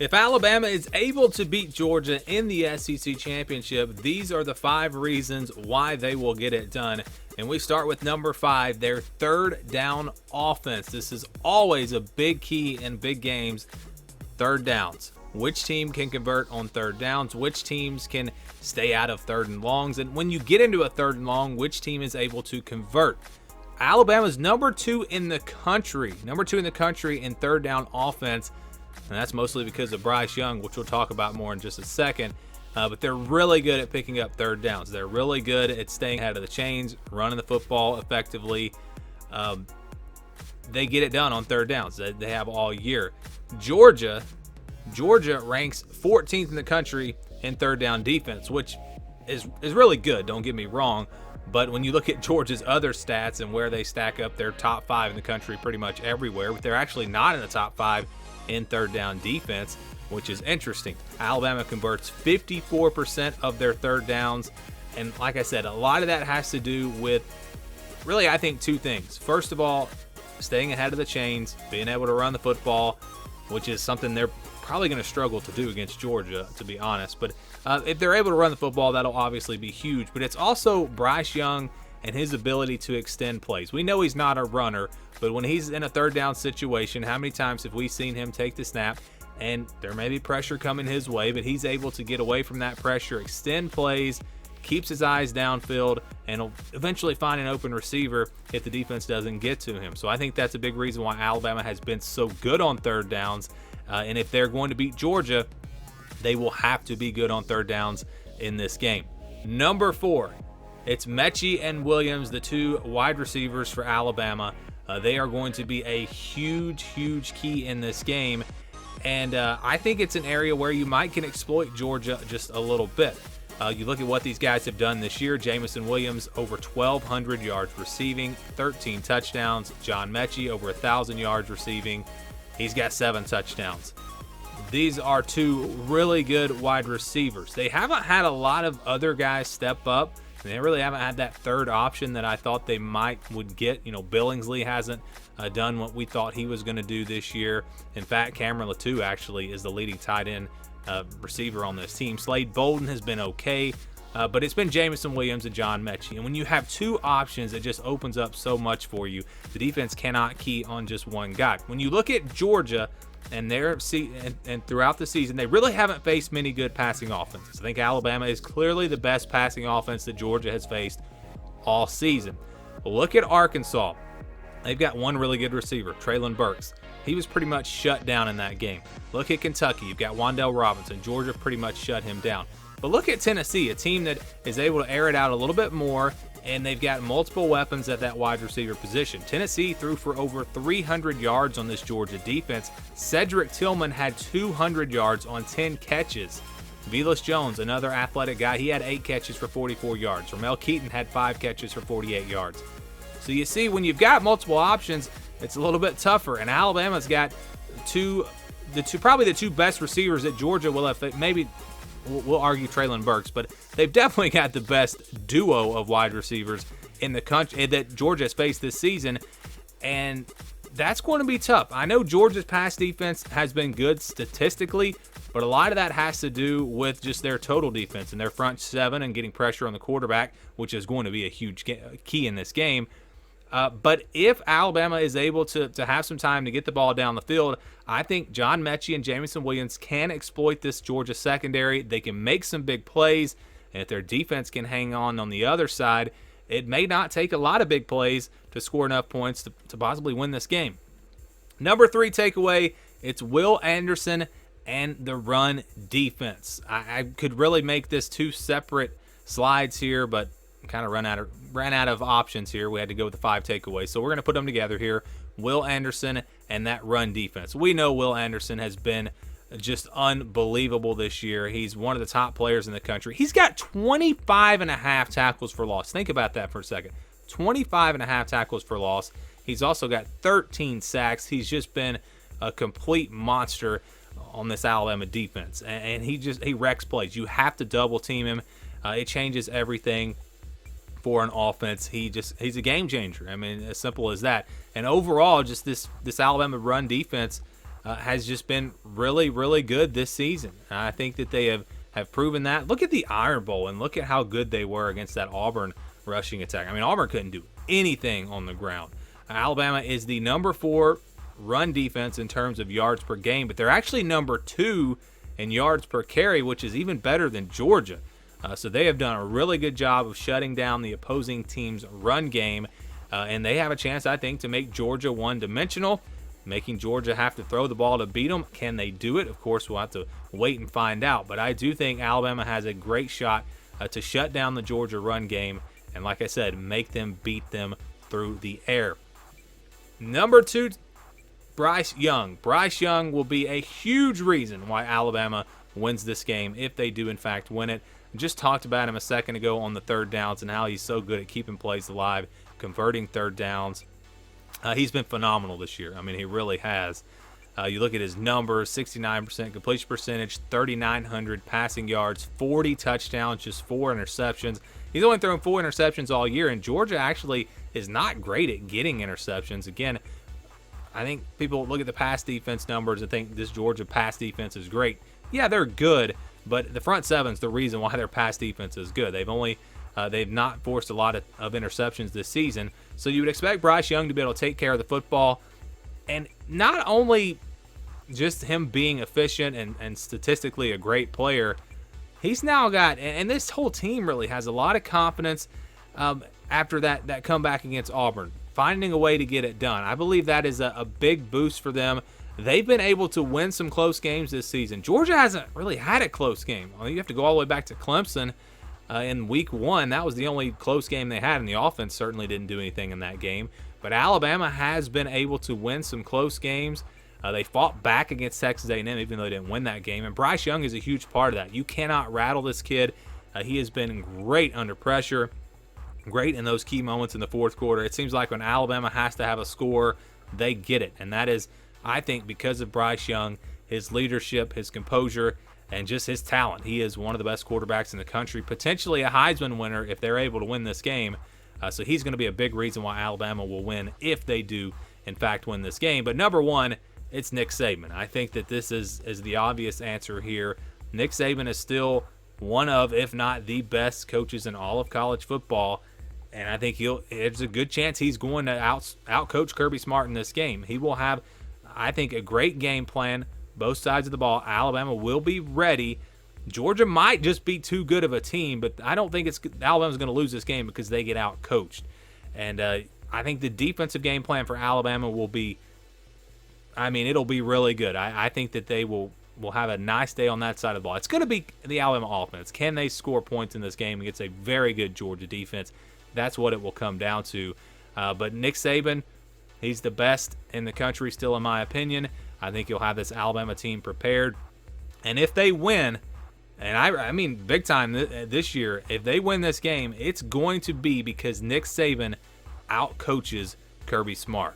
If Alabama is able to beat Georgia in the SEC Championship, these are the 5 reasons why they will get it done. And we start with number 5, their third down offense. This is always a big key in big games, third downs. Which team can convert on third downs? Which teams can stay out of third and longs? And when you get into a third and long, which team is able to convert? Alabama's number 2 in the country in third down offense. And that's mostly because of Bryce Young, which we'll talk about more in just a second. But they're really good at picking up third downs. They're really good at staying ahead of the chains, running the football effectively. They get it done on third downs. They have all year. Georgia ranks 14th in the country in third down defense, which is really good, don't get me wrong. But when you look at Georgia's other stats and where they stack up, they're top 5 in the country pretty much everywhere. But they're actually not in the top 5 in third down defense, which is interesting. Alabama converts 54% of their third downs. And like I said, a lot of that has to do with really, I think, 2 things. First of all, staying ahead of the chains, being able to run the football, which is something they're probably going to struggle to do against Georgia, to be honest. But if they're able to run the football, that'll obviously be huge. But it's also Bryce Young and his ability to extend plays. We know he's not a runner, but when he's in a third down situation, how many times have we seen him take the snap and there may be pressure coming his way, but he's able to get away from that pressure, extend plays, keeps his eyes downfield, and will eventually find an open receiver if the defense doesn't get to him. So I think that's a big reason why Alabama has been so good on third downs. And if they're going to beat Georgia, they will have to be good on third downs in this game. Number 4, it's Metchie and Williams, the 2 wide receivers for Alabama. They are going to be a huge key in this game. And I think it's an area where you might can exploit Georgia just a little bit. You look at what these guys have done this year. Jamison Williams, over 1,200 yards receiving, 13 touchdowns. John Metchie, over 1,000 yards receiving. He's got 7 touchdowns. These are 2 really good wide receivers. They haven't had a lot of other guys step up. They really haven't had that third option that I thought they would get. You know, Billingsley hasn't done what we thought he was going to do this year. In fact, Cameron Latou actually is the leading tight end receiver on this team. Slade Bolden has been okay, but it's been Jamison Williams and John Metchie. And when you have 2 options, it just opens up so much for you. The defense cannot key on just one guy. When you look at Georgia and and throughout the season, they really haven't faced many good passing offenses. I think Alabama is clearly the best passing offense that Georgia has faced all season. Look at Arkansas. They've got 1 really good receiver, Traylon Burks. He was pretty much shut down in that game. Look at Kentucky. You've got Wan'Dale Robinson. Georgia pretty much shut him down. But look at Tennessee, a team that is able to air it out a little bit more, and they've got multiple weapons at that wide receiver position. Tennessee threw for over 300 yards on this Georgia defense. Cedric Tillman had 200 yards on 10 catches. Velus Jones, another athletic guy, he had 8 catches for 44 yards. Ramel Keaton had 5 catches for 48 yards. So you see, when you've got multiple options, it's a little bit tougher. And Alabama's got probably the 2 best receivers that Georgia will have. Maybe we'll argue Traylon Burks, but they've definitely got the best duo of wide receivers in the country that Georgia has faced this season, and that's going to be tough. I know Georgia's pass defense has been good statistically, but a lot of that has to do with just their total defense and their front 7 and getting pressure on the quarterback, which is going to be a huge key in this game. But if Alabama is able to have some time to get the ball down the field, I think John Metchie and Jamison Williams can exploit this Georgia secondary. They can make some big plays, and if their defense can hang on the other side, it may not take a lot of big plays to score enough points to possibly win this game. Number 3 takeaway, it's Will Anderson and the run defense. I could really make this 2 separate slides here, but kind of ran out of options here. We had to go with the 5 takeaways. So we're going to put them together here. Will Anderson and that run defense. We know Will Anderson has been just unbelievable this year. He's one of the top players in the country. He's got 25.5 tackles for loss. Think about that for a second. 25.5 tackles for loss. He's also got 13 sacks. He's just been a complete monster on this Alabama defense. And he wrecks plays. You have to double team him. It changes everything for an offense. He's a game changer. I mean, as simple as that. And overall, just this Alabama run defense, has just been really, really good this season. And I think that they have proven that. Look at the Iron Bowl and look at how good they were against that Auburn rushing attack. I mean, Auburn couldn't do anything on the ground. Alabama is the number 4 run defense in terms of yards per game, but they're actually number 2 in yards per carry, which is even better than Georgia. So they have done a really good job of shutting down the opposing team's run game, and they have a chance, I think, to make Georgia one-dimensional, making Georgia have to throw the ball to beat them. Can they do it? Of course, we'll have to wait and find out, but I do think Alabama has a great shot to shut down the Georgia run game, and like I said, make them beat them through the air. Number 2, Bryce Young. Bryce Young will be a huge reason why Alabama wins this game if they do in fact win it. Just talked about him a second ago on the third downs and how he's so good at keeping plays alive, converting third downs. He's been phenomenal this year. I mean, he really has. You look at his numbers, 69% completion percentage, 3,900 passing yards, 40 touchdowns, just 4 interceptions. He's only thrown 4 interceptions all year, and Georgia actually is not great at getting interceptions. Again, I think people look at the pass defense numbers and think this Georgia pass defense is great. Yeah, they're good, but the front seven's the reason why their pass defense is good. They've not forced a lot of interceptions this season, so you would expect Bryce Young to be able to take care of the football. And not only just him being efficient and statistically a great player, he's now got, and this whole team really has a lot of confidence after that comeback against Auburn, finding a way to get it done. I believe that is a big boost for them. They've been able to win some close games this season. Georgia hasn't really had a close game. You have to go all the way back to Clemson in week 1. That was the only close game they had, and the offense certainly didn't do anything in that game. But Alabama has been able to win some close games. They fought back against Texas A&M even though they didn't win that game, and Bryce Young is a huge part of that. You cannot rattle this kid. He has been great under pressure, great in those key moments in the fourth quarter. It seems like when Alabama has to have a score, they get it, and that is, I think, because of Bryce Young, his leadership, his composure, and just his talent. He is one of the best quarterbacks in the country, potentially a Heisman winner if they're able to win this game. So he's going to be a big reason why Alabama will win if they do, in fact, win this game. But number 1, it's Nick Saban. I think that this is the obvious answer here. Nick Saban is still one of, if not the best coaches in all of college football, and I think there's a good chance he's going to out-coach Kirby Smart in this game. He will have, I think, a great game plan, both sides of the ball. Alabama will be ready. Georgia might just be too good of a team, but I don't think Alabama's going to lose this game because they get out-coached. And I think the defensive game plan for Alabama will be, it'll be really good. I think that they will have a nice day on that side of the ball. It's going to be the Alabama offense. Can they score points in this game against a very good Georgia defense? That's what it will come down to. But Nick Saban, he's the best in the country still, in my opinion. I think he'll have this Alabama team prepared. And if they win, and I mean big time this year, if they win this game, it's going to be because Nick Saban out-coaches Kirby Smart.